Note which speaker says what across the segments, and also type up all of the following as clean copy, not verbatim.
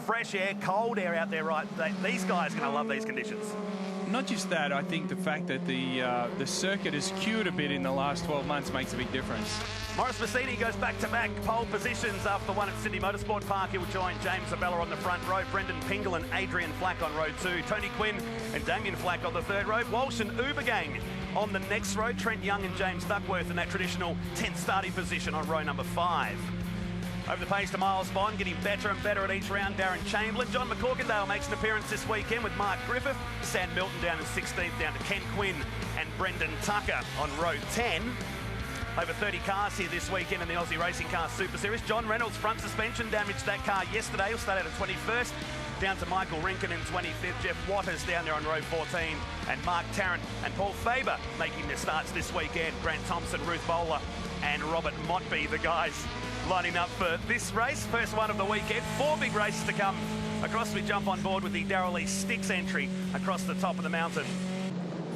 Speaker 1: fresh air, cold air out there, right? These guys are going to love these conditions.
Speaker 2: Not just that, I think the fact that the circuit has cured a bit in the last 12 months makes a big difference.
Speaker 1: Maurice Massini goes back-to-back pole positions after the one at Sydney Motorsport Park. He will join James Abella on the front row, Brendan Pingle and Adrian Flack on row 2, Tony Quinn and Damien Flack on the third row, Walsh and Ubergang on the next row, Trent Young and James Duckworth in that traditional 10th starting position on row number 5. Over the pace to Miles Bond, getting better and better at each round, Darren Chamberlain. John McCorkindale makes an appearance this weekend with Mark Griffith. Sam Milton down in 16th, down to Ken Quinn and Brendan Tucker on row 10. Over 30 cars here this weekend in the Aussie Racing Car Super Series. John Reynolds' front suspension damaged that car yesterday. He'll start out at 21st. Down to Michael Rinken in 25th. Jeff Waters down there on row 14. And Mark Tarrant and Paul Faber making their starts this weekend. Grant Thompson, Ruth Bowler and Robert Motby, the guys lining up for this race. First one of the weekend. 4 big races to come. Across we jump on board with the Darrell Lee Sticks entry across the top of the mountain.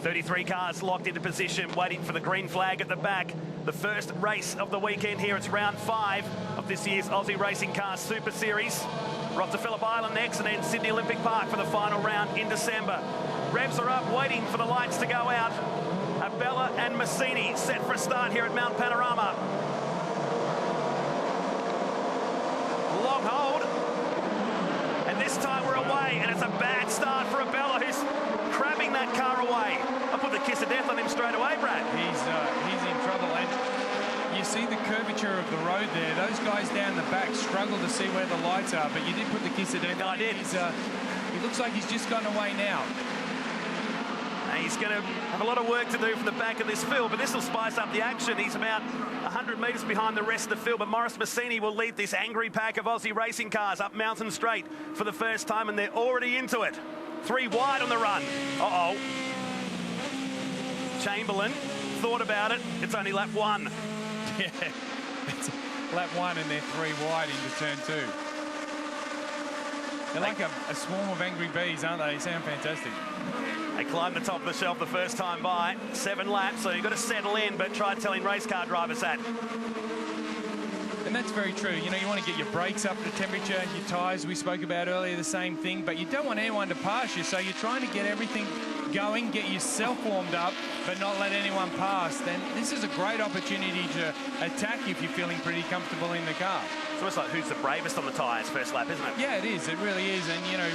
Speaker 1: 33 cars locked into position, waiting for the green flag at the back. The first race of the weekend here. It's round 5 of this year's Aussie Racing Car Super Series. We're off to Phillip Island next and then Sydney Olympic Park for the final round in December. Revs are up, waiting for the lights to go out. Abella and Massini set for a start here at Mount Panorama. Long hold. And this time we're away, and it's a bad start for Abella, who's crabbing that car away. I put the kiss of death on him straight away, Brad.
Speaker 2: He's in trouble, and you see the curvature of the road there. Those guys down the back struggle to see where the lights are, but you did put the kiss of death on.
Speaker 1: I did.
Speaker 2: He looks like he's just gotten away now.
Speaker 1: He's going to have a lot of work to do from the back of this field, but this will spice up the action. He's about 100 metres behind the rest of the field, but Maurice Massini will lead this angry pack of Aussie racing cars up Mountain Straight for the first time, and they're already into it. 3 wide on the run. Uh-oh. Chamberlain thought about it. It's only lap 1.
Speaker 2: Yeah, it's lap 1 and they're 3 wide into turn 2. They're like a swarm of angry bees, aren't they? They sound fantastic.
Speaker 1: They climbed the top of the shelf the first time by. 7 laps, so you've got to settle in, but try telling race car drivers that.
Speaker 2: And that's very true. You know, you want to get your brakes up to temperature, your tyres, we spoke about earlier, the same thing, but you don't want anyone to pass you, so you're trying to get everything going, get yourself warmed up, but not let anyone pass. Then this is a great opportunity to attack if you're feeling pretty comfortable in the car.
Speaker 1: It's almost like who's the bravest on the tyres first lap, isn't it?
Speaker 2: Yeah, it is. It really is. And, you know,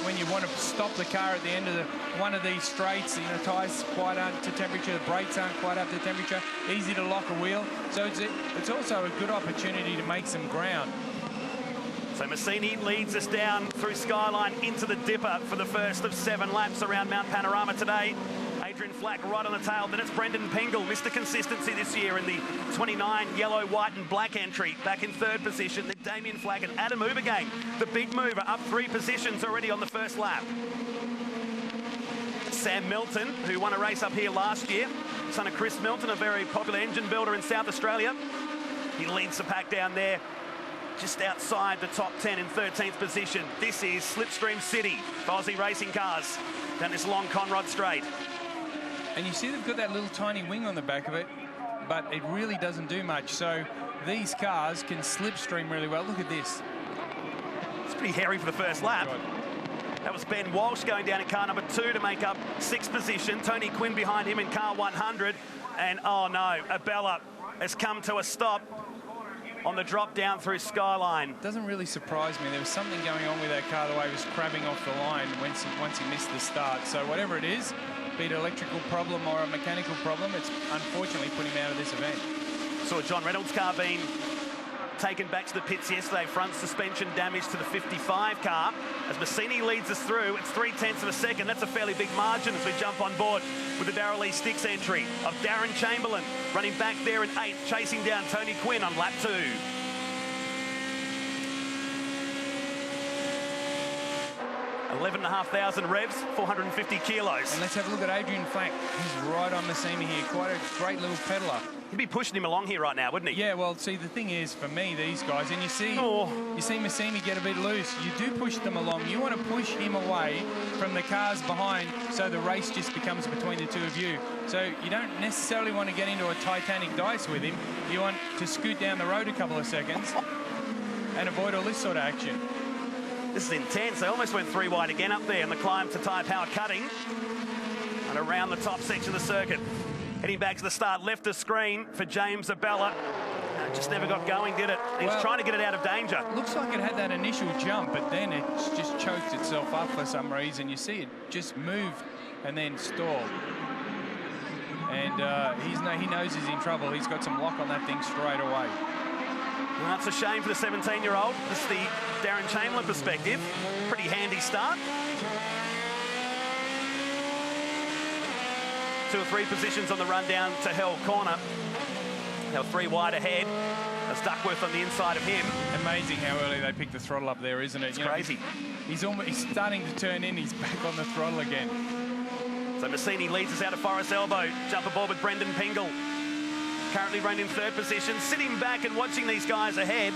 Speaker 2: when you want to stop the car at the end of one of these straights, you know, tyres quite aren't to temperature, the brakes aren't quite up to temperature, easy to lock a wheel. So it's also a good opportunity to make some ground.
Speaker 1: So Massini leads us down through Skyline into the Dipper for the first of 7 laps around Mount Panorama today. Adrian Flack right on the tail. Then it's Brendan Pingle, Mr. Consistency this year in the 29 yellow, white and black entry. Back in 3rd position. Then Damien Flack and Adam Ubergang, the big mover, up 3 positions already on the first lap. Sam Milton, who won a race up here last year. Son of Chris Milton, a very popular engine builder in South Australia. He leads the pack down there, just outside the top 10 in 13th position. This is Slipstream City for Aussie racing cars down this long Conrod Straight.
Speaker 2: And you see they've got that little tiny wing on the back of it, but it really doesn't do much. So these cars can slipstream really well. Look at this.
Speaker 1: It's pretty hairy for the first lap. That was Ben Walsh going down in car number 2 to make up 6th position. Tony Quinn behind him in car 100. And oh no, Abella has come to a stop on the drop down through Skyline.
Speaker 2: Doesn't really surprise me. There was something going on with that car, the way he was crabbing off the line once he missed the start. So whatever it is, be it an electrical problem or a mechanical problem, it's unfortunately put him out of this event.
Speaker 1: Saw John Reynolds' car being taken back to the pits yesterday. Front suspension damage to the 55 car. As Massini leads us through, it's 0.3 of a second. That's a fairly big margin as we jump on board with the Darrell Lee Sticks entry of Darren Chamberlain running back there in 8th, chasing down Tony Quinn on lap 2. $11,500 revs, 450 kilos.
Speaker 2: And let's have a look at Adrian Flack. He's right on Massini here. Quite a great little peddler.
Speaker 1: He'd be pushing him along here right now, wouldn't he?
Speaker 2: Yeah, well, see, the thing is, for me, these guys, and you see Massini get a bit loose. You do push them along. You want to push him away from the cars behind so the race just becomes between the two of you. So you don't necessarily want to get into a Titanic dice with him. You want to scoot down the road a couple of seconds and avoid all this sort of action.
Speaker 1: This is intense. They almost went 3 wide again up there in the climb to Tyre Power cutting. And around the top section of the circuit. Heading back to the start, left of screen for James Abella. Just never got going, did it? He was trying to get it out of danger.
Speaker 2: Looks like it had that initial jump, but then it just choked itself up for some reason. You see it just move and then stall. And he knows he's in trouble. He's got some lock on that thing straight away.
Speaker 1: Well, that's a shame for the 17-year-old. This is the Darren Chamberlain perspective. Pretty handy start. 2 or 3 positions on the run down to Hell Corner. They were 3 wide ahead. That's Duckworth on the inside of him.
Speaker 2: Amazing how early they picked the throttle up there, isn't it?
Speaker 1: It's crazy.
Speaker 2: He's starting to turn in. He's back on the throttle again.
Speaker 1: So Massini leads us out of Forest Elbow. Jump aboard with Brendan Pingle. Currently running in 3rd position. Sitting back and watching these guys ahead.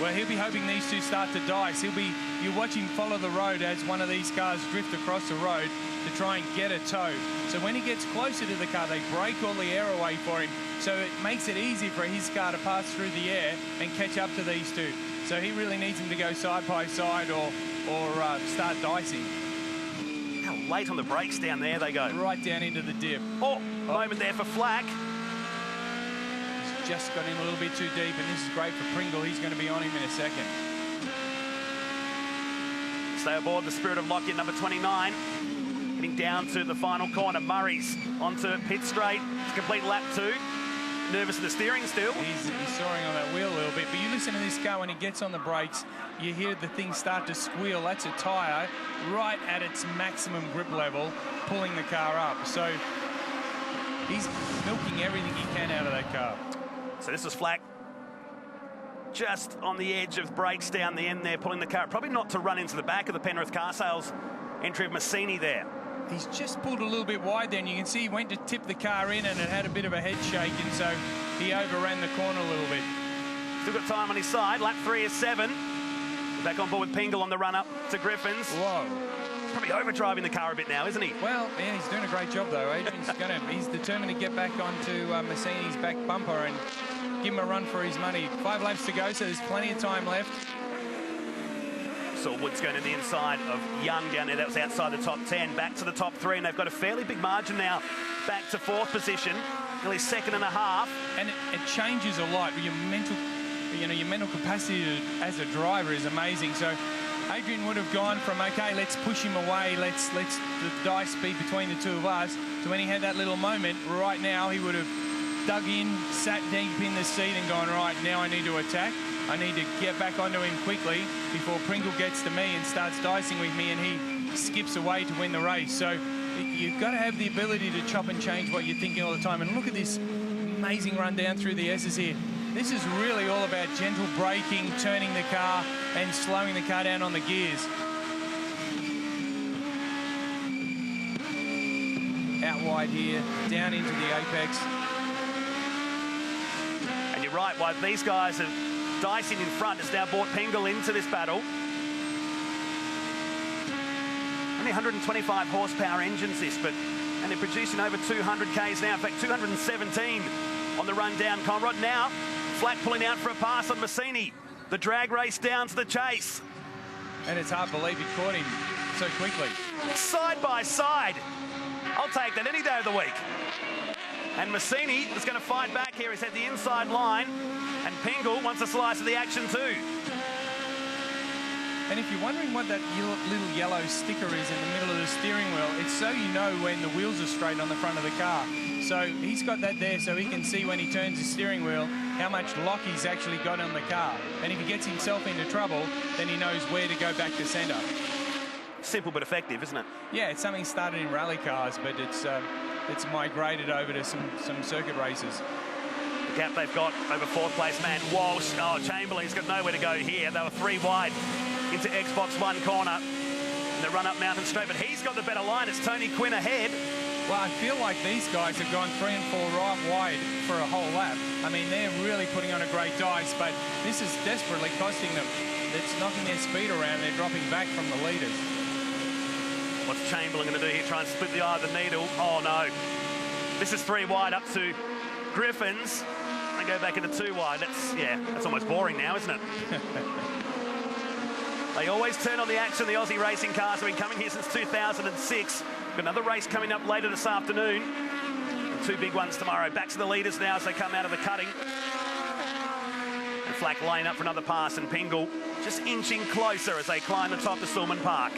Speaker 2: Well, he'll be hoping these two start to dice. You watch him follow the road as one of these cars drift across the road to try and get a tow. So when he gets closer to the car, they break all the air away for him. So it makes it easy for his car to pass through the air and catch up to these two. So he really needs him to go side by side or start dicing.
Speaker 1: How late on the brakes down there they go.
Speaker 2: Right down into the dip.
Speaker 1: Moment there for Flack.
Speaker 2: He's just got in a little bit too deep, and this is great for Pringle. He's going to be on him in a second.
Speaker 1: Stay aboard the Spirit of Lockyer, number 29. Heading down to the final corner. Murray's onto pit straight. It's a complete lap 2. Nervous in the steering still.
Speaker 2: He's soaring on that wheel a little bit, but you listen to this car when he gets on the brakes, you hear the thing start to squeal. That's a tyre right at its maximum grip level, pulling the car up. So he's milking everything he can out of that car.
Speaker 1: So this is Flack just on the edge of brakes down the end there, pulling the car. Probably not to run into the back of the Penrith car sales entry of Massini there.
Speaker 2: He's just pulled a little bit wide then. You can see he went to tip the car in and it had a bit of a head shake, and so he overran the corner a little bit.
Speaker 1: Still got time on his side. Lap 3 is 7. Back on board with Pingle on the run up to Griffins.
Speaker 2: Whoa.
Speaker 1: He's probably overdriving the car a bit now, isn't he?
Speaker 2: Well, yeah, he's doing a great job though. He's determined to get back onto Massini's back bumper and give him a run for his money. 5 laps to go, so there's plenty of time left.
Speaker 1: Saw Woods going to the inside of Young down there. That was outside the top 10. Back to the top 3, and they've got a fairly big margin now. Back to 4th position, nearly 2.5 seconds.
Speaker 2: And it changes a lot. Your mental capacity as a driver is amazing. So Adrian would have gone from, okay, let's push him away, let's the dice be between the two of us. So when he had that little moment, right now he would have dug in, sat deep in the seat and gone, right, now I need to attack. I need to get back onto him quickly before Pringle gets to me and starts dicing with me and he skips away to win the race. So you've got to have the ability to chop and change what you're thinking all the time. And look at this amazing run down through the S's here. This is really all about gentle braking, turning the car and slowing the car down on the gears. Out wide here, down into the apex.
Speaker 1: And you're right, while these guys are dicing in front, it's now brought Pingle into this battle. Only 125 horsepower engines this, and they're producing over 200 Ks now. In fact, 217 on the run down Conrod. Now, Flack pulling out for a pass on Massini. The drag race down to the chase.
Speaker 2: And it's hard to believe he caught him so quickly.
Speaker 1: Side by side. I'll take that any day of the week. And Massini is going to fight back here. He's at the inside line. And Pingle wants a slice of the action too.
Speaker 2: And if you're wondering what that little yellow sticker is in the middle of the steering wheel, it's so you know when the wheels are straight on the front of the car. So he's got that there so he can see when he turns the steering wheel how much lock he's actually got on the car. And if he gets himself into trouble, then he knows where to go back to centre.
Speaker 1: Simple but effective, isn't it?
Speaker 2: Yeah, it's something started in rally cars, but it's migrated over to some circuit races.
Speaker 1: The gap they've got over 4th place man Walsh. Oh, Chamberlain's got nowhere to go here. They were 3 wide into Xbox 1 corner in the run-up Mountain Straight, but he's got the better line. It's Tony Quinn ahead.
Speaker 2: Well, I feel like these guys have gone 3 and 4 right wide for a whole lap. I mean, they're really putting on a great dice, but this is desperately costing them. It's knocking their speed around. They're dropping back from the leaders.
Speaker 1: What's Chamberlain going to do here? Try and split the eye of the needle. Oh, no. This is 3 wide up to Griffins. They go back into 2 wide. That's almost boring now, isn't it? They always turn on the action, the Aussie racing cars have been coming here since 2006. Got another race coming up later this afternoon. And 2 big ones tomorrow. Back to the leaders now as they come out of the cutting. And Flack laying up for another pass, and Pingle just inching closer as they climb the top of Stillman Park.